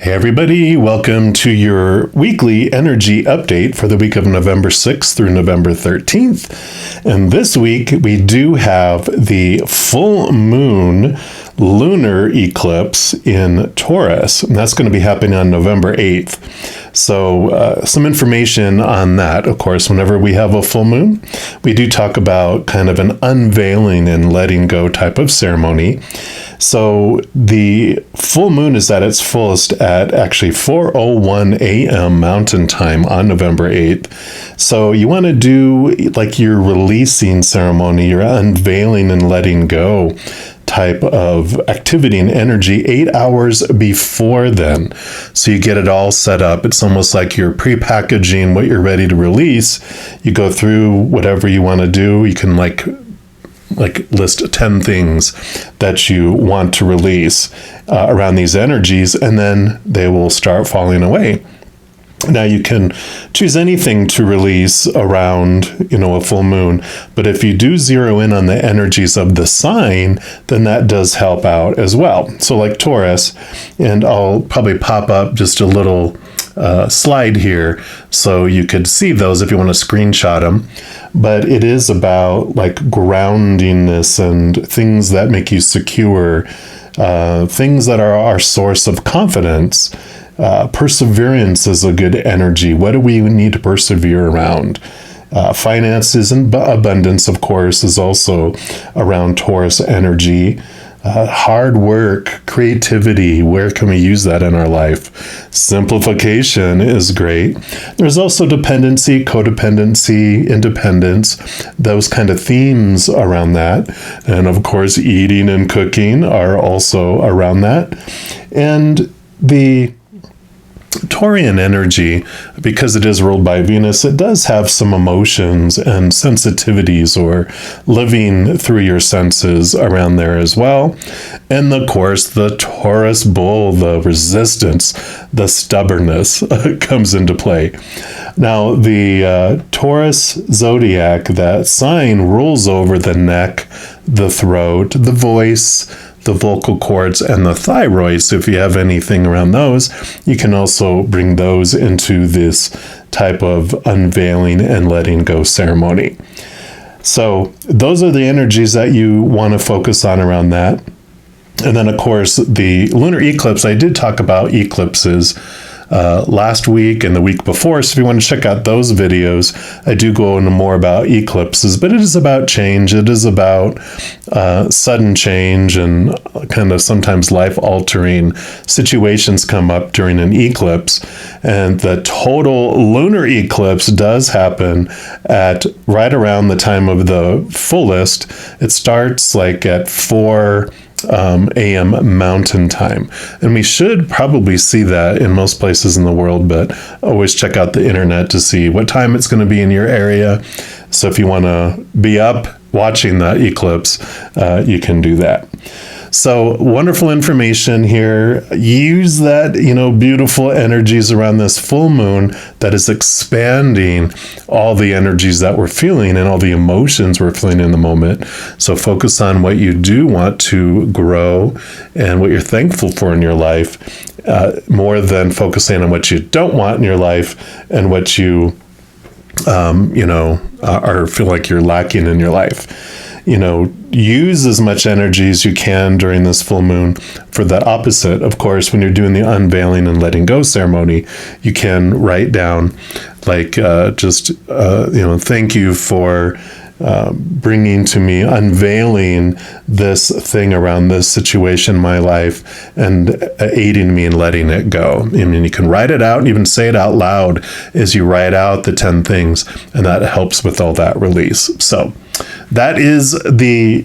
Hey everybody, welcome to your weekly energy update for the week of November 6th through November 13th. And this week we do have the full moon lunar eclipse in Taurus, and that's going to be happening on November 8th. So some information on that. Of course, whenever we have a full moon, we do talk about kind of an unveiling and letting go type of ceremony. So the full moon is at its fullest at actually 4:01 a.m. Mountain Time on November 8th. So you want to do like your releasing ceremony, your unveiling and letting go type of activity and energy 8 hours before then. So you get it all set up. It's almost like you're pre-packaging what you're ready to release. You go through whatever you want to do. You can like list 10 things that you want to release around these energies, and then they will start falling away. Now you can choose anything to release around, a full moon, but if you do zero in on the energies of the sign, then that does help out as well. So like Taurus, and I'll probably pop up just a little slide here so you could see those if you want to screenshot them. But it is about like groundingness and things that make you secure, things that are our source of confidence. Perseverance is a good energy. What do we need to persevere around? Finances and abundance, of course, is also around Taurus energy. Hard work, creativity, where can we use that in our life? Simplification is great. There's also dependency, codependency, independence, those kind of themes around that. And of course, eating and cooking are also around that. And the Taurian energy, because it is ruled by Venus, it does have some emotions and sensitivities or living through your senses around there as well. And of course, the Taurus bull, the resistance, the stubbornness comes into play. Now, the Taurus zodiac, that sign rules over the neck, the throat, the voice, the vocal cords, and the thyroid. So if you have anything around those, you can also bring those into this type of unveiling and letting go ceremony. So those are the energies that you want to focus on around that. And then, of course, the lunar eclipse, I did talk about eclipses last week and the week before. So if you want to check out those videos, I do go into more about eclipses, but it is about change. It is about sudden change, and kind of sometimes life-altering situations come up during an eclipse. And the total lunar eclipse does happen at right around the time of the fullest. It starts like at 4 a.m. Mountain Time. And we should probably see that in most places in the world, but always check out the internet to see what time it's going to be in your area. So if you want to be up watching the eclipse, you can do that. So wonderful information here. Use that, beautiful energies around this full moon that is expanding all the energies that we're feeling and all the emotions we're feeling in the moment. So focus on what you do want to grow and what you're thankful for in your life, more than focusing on what you don't want in your life and what you, or feel like you're lacking in your life. Use as much energy as you can during this full moon for the opposite. Of course, when you're doing the unveiling and letting go ceremony, you can write down thank you for bringing to me, unveiling this thing around this situation in my life and aiding me in letting it go. I mean, you can write it out and even say it out loud as you write out the 10 things, and that helps with all that release. So that is the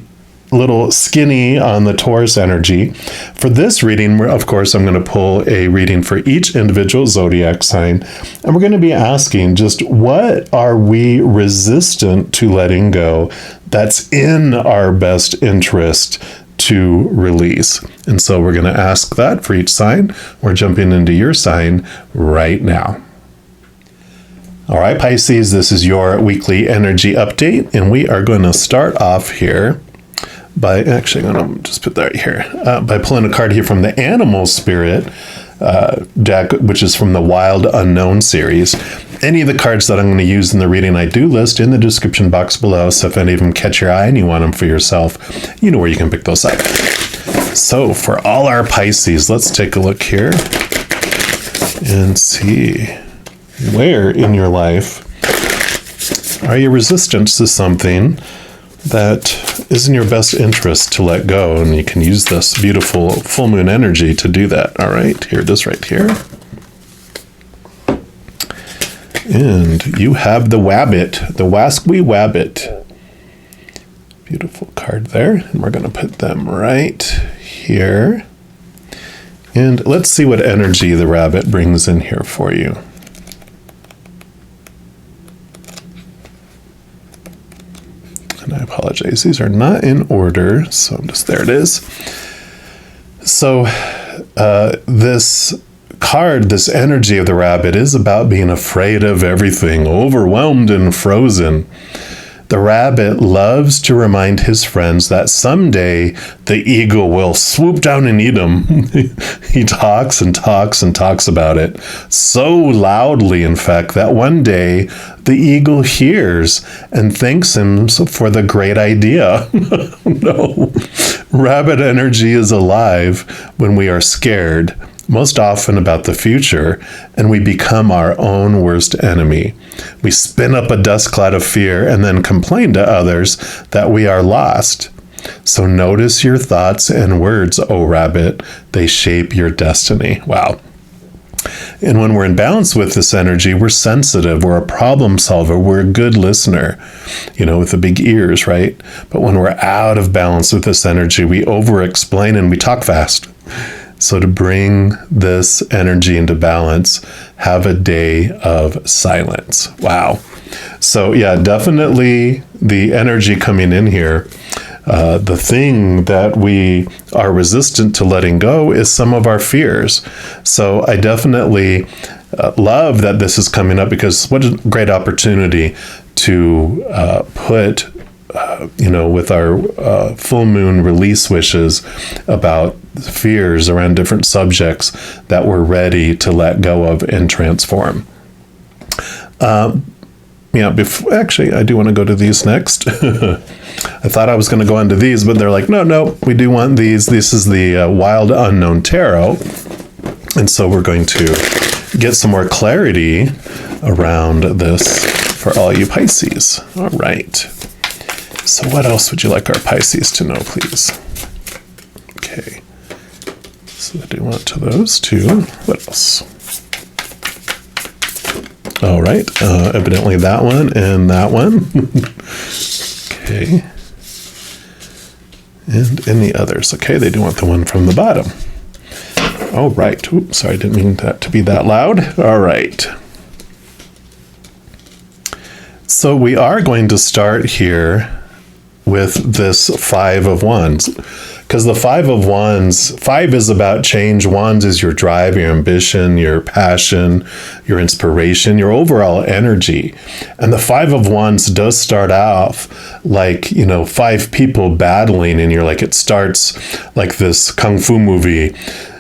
little skinny on the Taurus energy. For this reading, of course, I'm going to pull a reading for each individual zodiac sign, and we're going to be asking just what are we resistant to letting go that's in our best interest to release. And so we're going to ask that for each sign. We're jumping into your sign right now. All right, Pisces, this is your weekly energy update, and we are going to start off here by, actually, I'm going to just put that here, by pulling a card here from the animal spirit deck, which is from the Wild Unknown series. Any of the cards that I'm going to use in the reading I do list in the description box below, so if any of them catch your eye and you want them for yourself, you know where you can pick those up. So for all our Pisces, let's take a look here and see where in your life are you resistant to something that is in your best interest to let go, and you can use this beautiful full moon energy to do that. All right, here it is right here. And you have the Wabbit, the Wasqui Wabbit. Beautiful card there. And we're going to put them right here. And let's see what energy the rabbit brings in here for you. And I apologize, these are not in order, so there it is. So this card, this energy of the rabbit, is about being afraid of everything, overwhelmed and frozen. The rabbit loves to remind his friends that someday the eagle will swoop down and eat him. He talks and talks and talks about it so loudly, in fact, that one day the eagle hears and thanks him for the great idea. No, rabbit energy is alive when we are scared, most often about the future, and we become our own worst enemy. We spin up a dust cloud of fear and then complain to others that we are lost. So notice your thoughts and words, O rabbit. They shape your destiny. Wow. And when we're in balance with this energy, we're sensitive, we're a problem solver, we're a good listener, with the big ears, right? But when we're out of balance with this energy, we over-explain and we talk fast. So to bring this energy into balance, have a day of silence. Wow. So yeah, definitely the energy coming in here. The thing that we are resistant to letting go is some of our fears. So I definitely love that this is coming up, because what a great opportunity to put with our full moon release wishes about fears around different subjects that we're ready to let go of and transform. Actually, I do want to go to these next. I thought I was going to go into these, but they're like, no, we do want these. This is the Wild Unknown Tarot. And so we're going to get some more clarity around this for all you Pisces. All right. So what else would you like our Pisces to know, please? Okay. So I do want to those two. What else? All right. Evidently that one and that one. Okay. And any others. Okay, they do want the one from the bottom. All right. Oops, sorry, I didn't mean that to be that loud. All right. So we are going to start here with this Five of Wands, because the Five of Wands, 5 is about change. Wands is your drive, your ambition, your passion, your inspiration, your overall energy. And the Five of Wands does start off like, 5 people battling, and you're like, it starts like this kung fu movie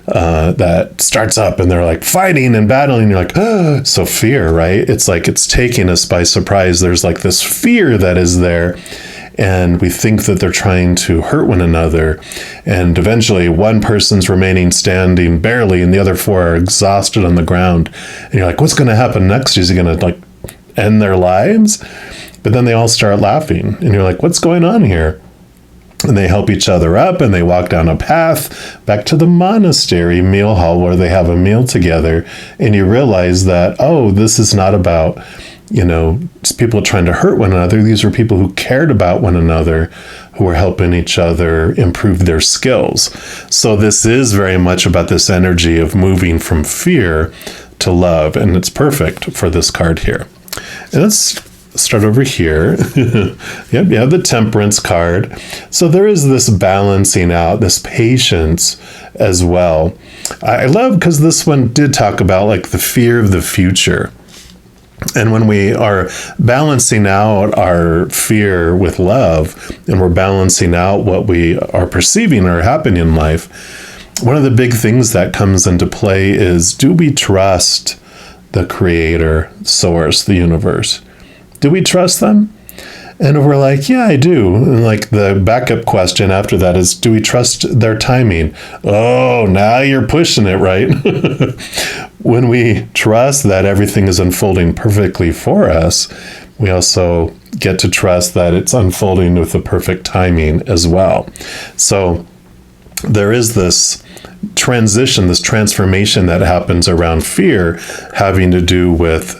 that starts up and they're like fighting and battling. You're like, oh, so fear, right? It's like it's taking us by surprise. There's like this fear that is there. And we think that they're trying to hurt one another. And eventually one person's remaining standing barely, and the other 4 are exhausted on the ground. And you're like, what's going to happen next? Is he going to end their lives? But then they all start laughing. And you're like, what's going on here? And they help each other up, and they walk down a path back to the monastery meal hall where they have a meal together. And you realize that, oh, this is not about just people trying to hurt one another. These are people who cared about one another, who were helping each other improve their skills. So this is very much about this energy of moving from fear to love, and it's perfect for this card here. And let's start over here. Yep, you have the Temperance card. So there is this balancing out, this patience as well. I love, because this one did talk about like the fear of the future. And when we are balancing out our fear with love, and we're balancing out what we are perceiving or happening in life, one of the big things that comes into play is, do we trust the creator, source, the universe? Do we trust them? And we're like, yeah, I do. And like the backup question after that is, do we trust their timing? Oh, now you're pushing it, right? When we trust that everything is unfolding perfectly for us, we also get to trust that it's unfolding with the perfect timing as well. So there is this transition, this transformation that happens around fear, having to do with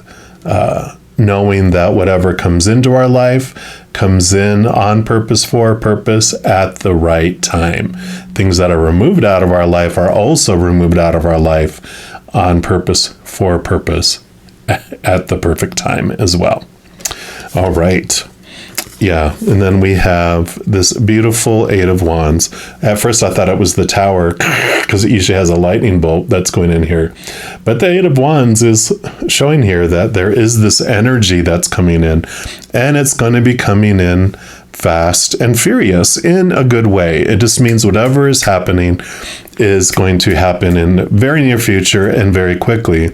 knowing that whatever comes into our life comes in on purpose, for a purpose, at the right time. Things that are removed out of our life are also removed out of our life on purpose, for a purpose, at the perfect time as well. All right. Yeah, and then we have this beautiful Eight of Wands. At first I thought it was the Tower because it usually has a lightning bolt that's going in here. But the Eight of Wands is showing here that there is this energy that's coming in, and it's going to be coming in fast and furious in a good way. It just means whatever is happening is going to happen in very near future and very quickly.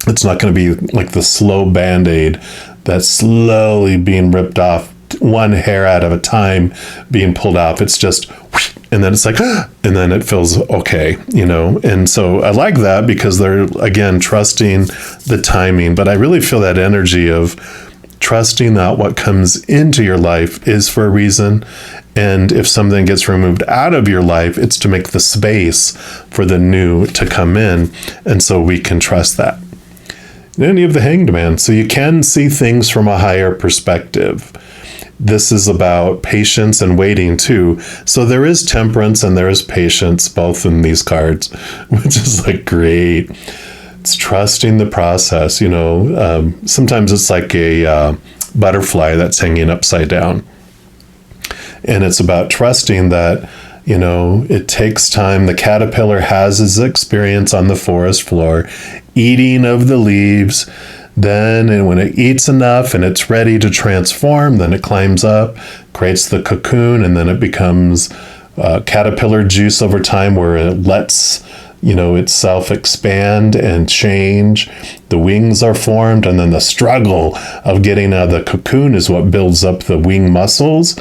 It's not going to be like the slow Band-Aid that's slowly being ripped off, one hair out of a time being pulled off. It's just, and then it's like, and then it feels okay, you know? And so I like that because they're, again, trusting the timing. But I really feel that energy of trusting that what comes into your life is for a reason. And if something gets removed out of your life, it's to make the space for the new to come in. And so we can trust that. Then you have the Hanged Man. So you can see things from a higher perspective. This is about patience and waiting too. So there is temperance and there is patience, both in these cards, which is like great. It's trusting the process, you know. Sometimes it's like a butterfly that's hanging upside down. And it's about trusting that, you know, it takes time. The caterpillar has its experience on the forest floor, eating of the leaves. Then, and when it eats enough and it's ready to transform, then it climbs up, creates the cocoon, and then it becomes caterpillar juice over time, where it lets, you know, itself expand and change. The wings are formed, and then the struggle of getting out of the cocoon is what builds up the wing muscles.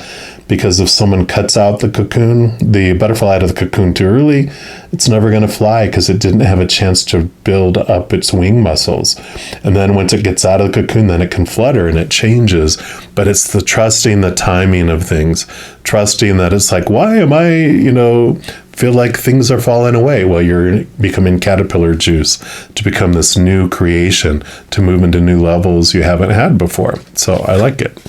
Because if someone cuts out the cocoon, the butterfly out of the cocoon too early, it's never going to fly because it didn't have a chance to build up its wing muscles. And then once it gets out of the cocoon, then it can flutter and it changes. But it's the trusting the timing of things, trusting that it's like, why am I, you know, feel like things are falling away? Well, you're becoming caterpillar juice to become this new creation, to move into new levels you haven't had before. So I like it.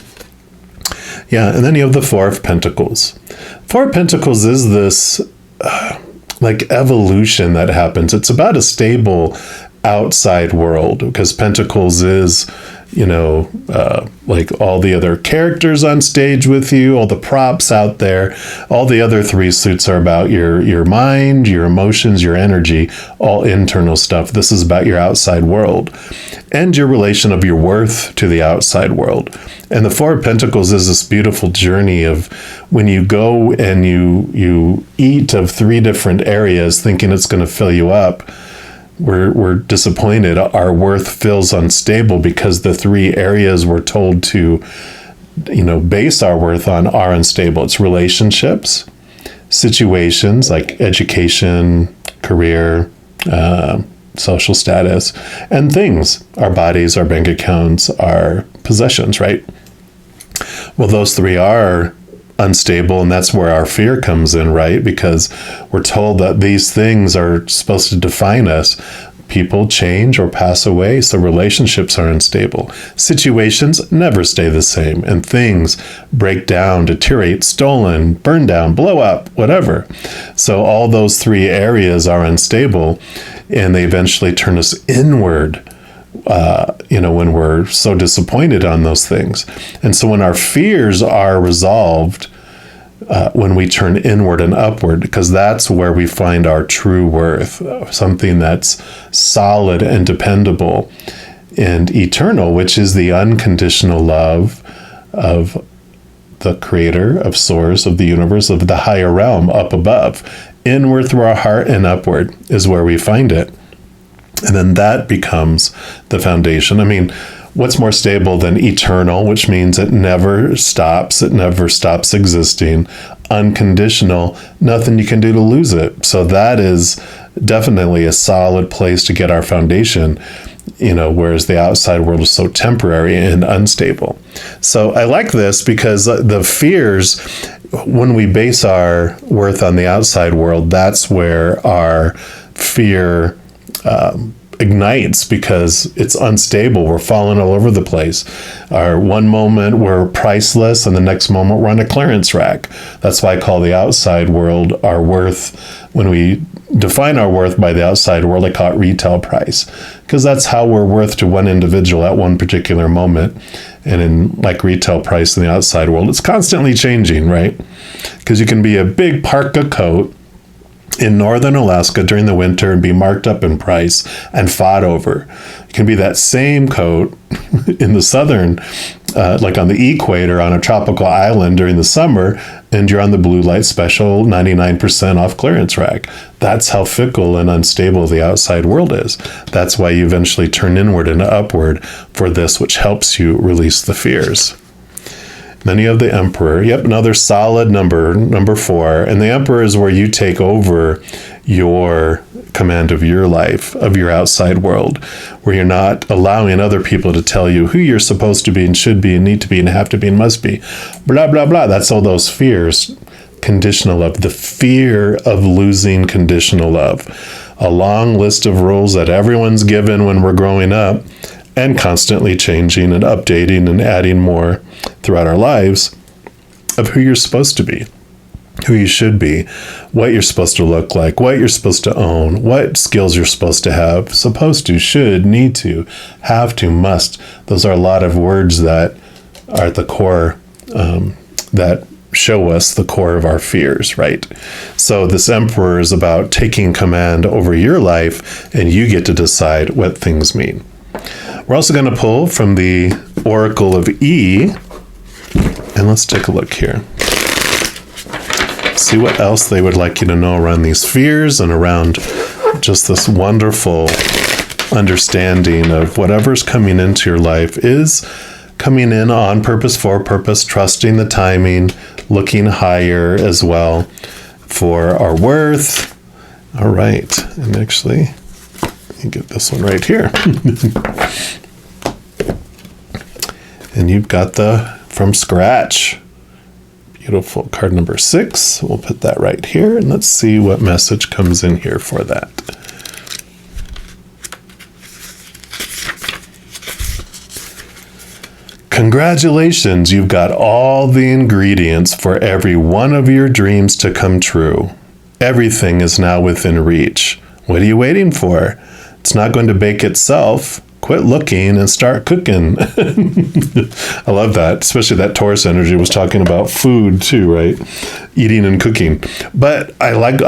Yeah, and then you have the Four of Pentacles. Four of Pentacles is this like evolution that happens. It's about a stable outside world, because Pentacles is, you know, like all the other characters on stage with you, all the props out there. All the other three suits are about your mind, your emotions, your energy, all internal stuff. This is about your outside world and your relation of your worth to the outside world. And the Four of Pentacles is this beautiful journey of when you go and you eat of three different areas thinking it's going to fill you up. We're disappointed. Our worth feels unstable because the three areas we're told to, you know, base our worth on are unstable. It's relationships, situations like education, career, social status, and things, our bodies, our bank accounts, our possessions, right? Well, those three are unstable, and that's where our fear comes in, right? Because we're told that these things are supposed to define us. People change or pass away, so relationships are unstable. Situations never stay the same, and things break down, deteriorate, stolen, burn down, blow up, whatever. So all those three areas are unstable, and they eventually turn us inward, you know, when we're so disappointed on those things. And so when our fears are resolved, when we turn inward and upward, because that's where we find our true worth, something that's solid and dependable and eternal, which is the unconditional love of the creator, of source, of the universe, of the higher realm up above. Inward through our heart and upward is where we find it. And then that becomes the foundation. I mean, what's more stable than eternal, which means it never stops existing. Unconditional, nothing you can do to lose it. So that is definitely a solid place to get our foundation, whereas the outside world is so temporary and unstable. So I like this because the fears, when we base our worth on the outside world, that's where our fear ignites, because it's unstable. We're falling all over the place. Our one moment we're priceless, and the next moment we're on a clearance rack. That's why I call the outside world our worth. When we define our worth by the outside world, I call it retail price, because that's how we're worth to one individual at one particular moment. And in like retail price in the outside world, it's constantly changing, right? Because you can be a big parka coat in northern Alaska during the winter and be marked up in price and fought over. It can be that same coat in the southern, like on the equator on a tropical island during the summer, and you're on the blue light special 99% off clearance rack. That's how fickle and unstable the outside world is. That's why you eventually turn inward and upward for this, which helps you release the fears. Then you have the Emperor. Yep, another solid number 4. And the Emperor is where you take over your command of your life, of your outside world, where you're not allowing other people to tell you who you're supposed to be and should be and need to be and have to be and must be. Blah, blah, blah. That's all those fears. Conditional love. The fear of losing conditional love. A long list of rules that everyone's given when we're growing up, and constantly changing and updating and adding more throughout our lives, of who you're supposed to be, who you should be, what you're supposed to look like, what you're supposed to own, what skills you're supposed to have, supposed to, should, need to, have to, must. Those are a lot of words that are at the core, that show us the core of our fears, right? So this Emperor is about taking command over your life, and you get to decide what things mean. We're also going to pull from the Oracle of E, and let's take a look here. See what else they would like you to know around these fears and around just this wonderful understanding of whatever's coming into your life is coming in on purpose, for purpose, trusting the timing, looking higher as well for our worth. All right, and actually, you get this one right here. And you've got the From Scratch. Beautiful card number 6. We'll put that right here, and let's see what message comes in here for that. Congratulations, you've got all the ingredients for every one of your dreams to come true. Everything is now within reach. What are you waiting for? It's not going to bake itself. Quit looking and start cooking. I love that, especially that Taurus energy was talking about food too, right? Eating and cooking. But I like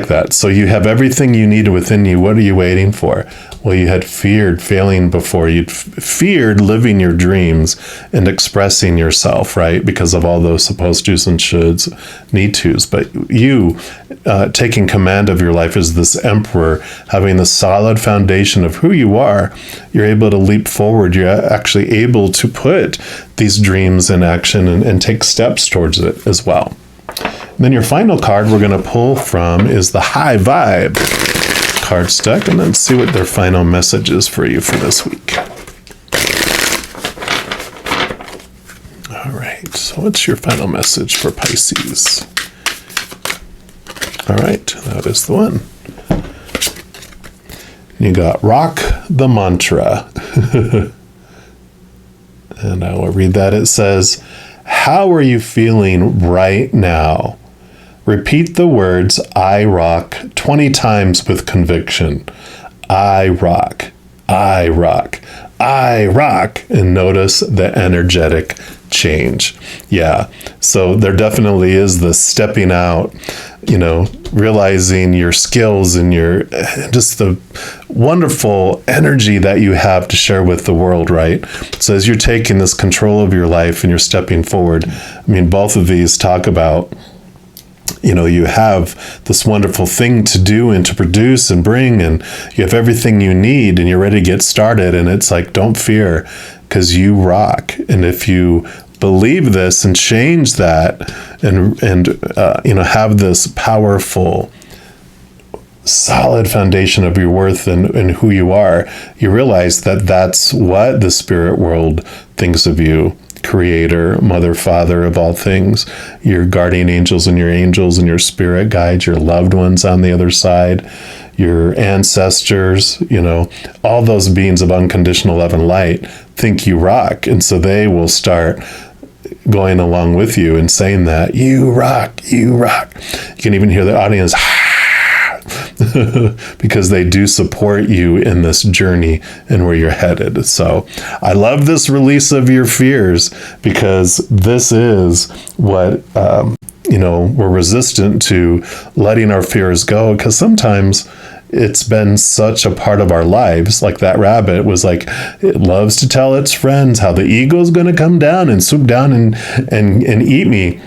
that. So you have everything you need within you. What are you waiting for? Well, you had feared failing before. You'd feared living your dreams and expressing yourself, right? Because of all those supposed to's and shoulds, need to's. But you taking command of your life as this Emperor, having the solid foundation of who you are, you're able to leap forward. You're actually able to put these dreams in action and take steps towards it as well. And then your final card we're going to pull from is the High Vibe card stack, and then see what their final message is for you for this week. All right, so what's your final message for Pisces? All right, that is the one. You got Rock the Mantra. And I will read that. It says, how are you feeling right now? Repeat the words, I rock, 20 times with conviction. I rock, I rock, I rock. And notice the energetic change. Yeah, so there definitely is the stepping out. realizing your skills and your just the wonderful energy that you have to share with the world, right? So as you're taking this control of your life and you're stepping forward, both of these talk about, you have this wonderful thing to do and to produce and bring, and you have everything you need and you're ready to get started. And it's like, don't fear, because you rock. And if you believe this and change that and have this powerful, solid foundation of your worth and who you are, you realize that that's what the spirit world thinks of you. Creator, mother, father of all things, your guardian angels and your spirit guides, your loved ones on the other side, your ancestors, all those beings of unconditional love and light think you rock. And so they will start going along with you and saying that you rock, you rock. You can even hear the audience because they do support you in this journey and where you're headed. So I love this release of your fears, because this is what, we're resistant to letting our fears go, because sometimes it's been such a part of our lives. Like that rabbit was like, it loves to tell its friends how the eagle's going to come down and swoop down and eat me.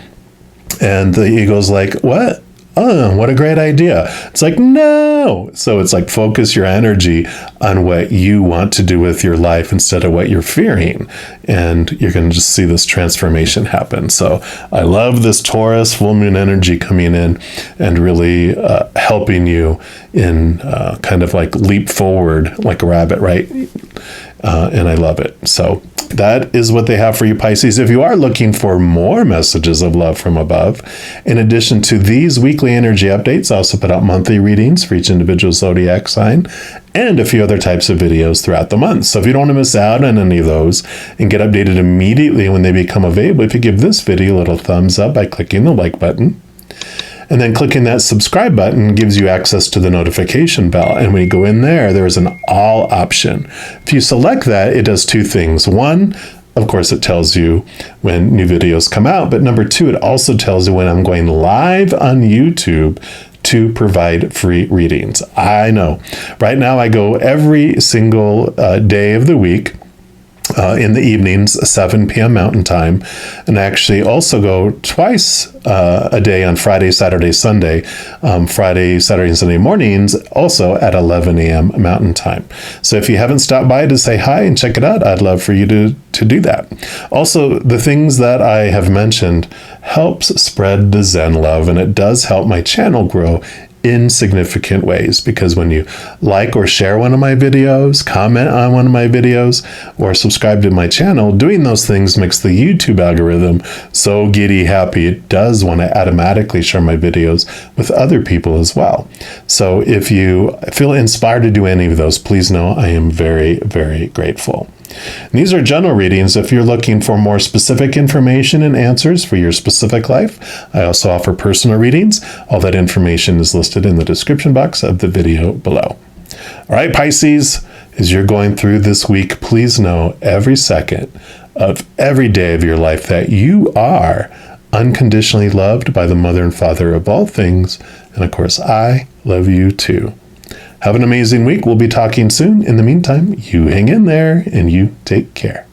And the eagle's like, what? Oh, what a great idea. It's like, no. So it's like, focus your energy on what you want to do with your life instead of what you're fearing. And you're going to just see this transformation happen. So I love this Taurus full moon energy coming in and really helping you in kind of like leap forward like a rabbit, right? And I love it. So that is what they have for you, Pisces. If you are looking for more messages of love from above, in addition to these weekly energy updates, I also put out monthly readings for each individual zodiac sign and a few other types of videos throughout the month. So if you don't want to miss out on any of those and get updated immediately when they become available, if you give this video a little thumbs up by clicking the like button, and then clicking that subscribe button gives you access to the notification bell. And when you go in there, there's an all option. If you select that, it does two things. One, of course, it tells you when new videos come out. But number two, it also tells you when I'm going live on YouTube to provide free readings. I know. Right now, I go every single day of the week. In the evenings, 7 p.m. Mountain Time. And I actually also go twice a day on Friday, Saturday, Sunday. Friday, Saturday, and Sunday mornings, also at 11 a.m. Mountain Time. So if you haven't stopped by to say hi and check it out, I'd love for you to do that. Also, the things that I have mentioned helps spread the Zen love, and it does help my channel grow in significant ways, because when you like or share one of my videos, comment on one of my videos, or subscribe to my channel, doing those things makes the YouTube algorithm so giddy happy. It does want to automatically share my videos with other people as well. So if you feel inspired to do any of those, please know I am very, very grateful. And these are general readings. If you're looking for more specific information and answers for your specific life, I also offer personal readings. All that information is listed in the description box of the video below. All right, Pisces, as you're going through this week, please know every second of every day of your life that you are unconditionally loved by the mother and father of all things. And of course, I love you too. Have an amazing week. We'll be talking soon. In the meantime, you hang in there and you take care.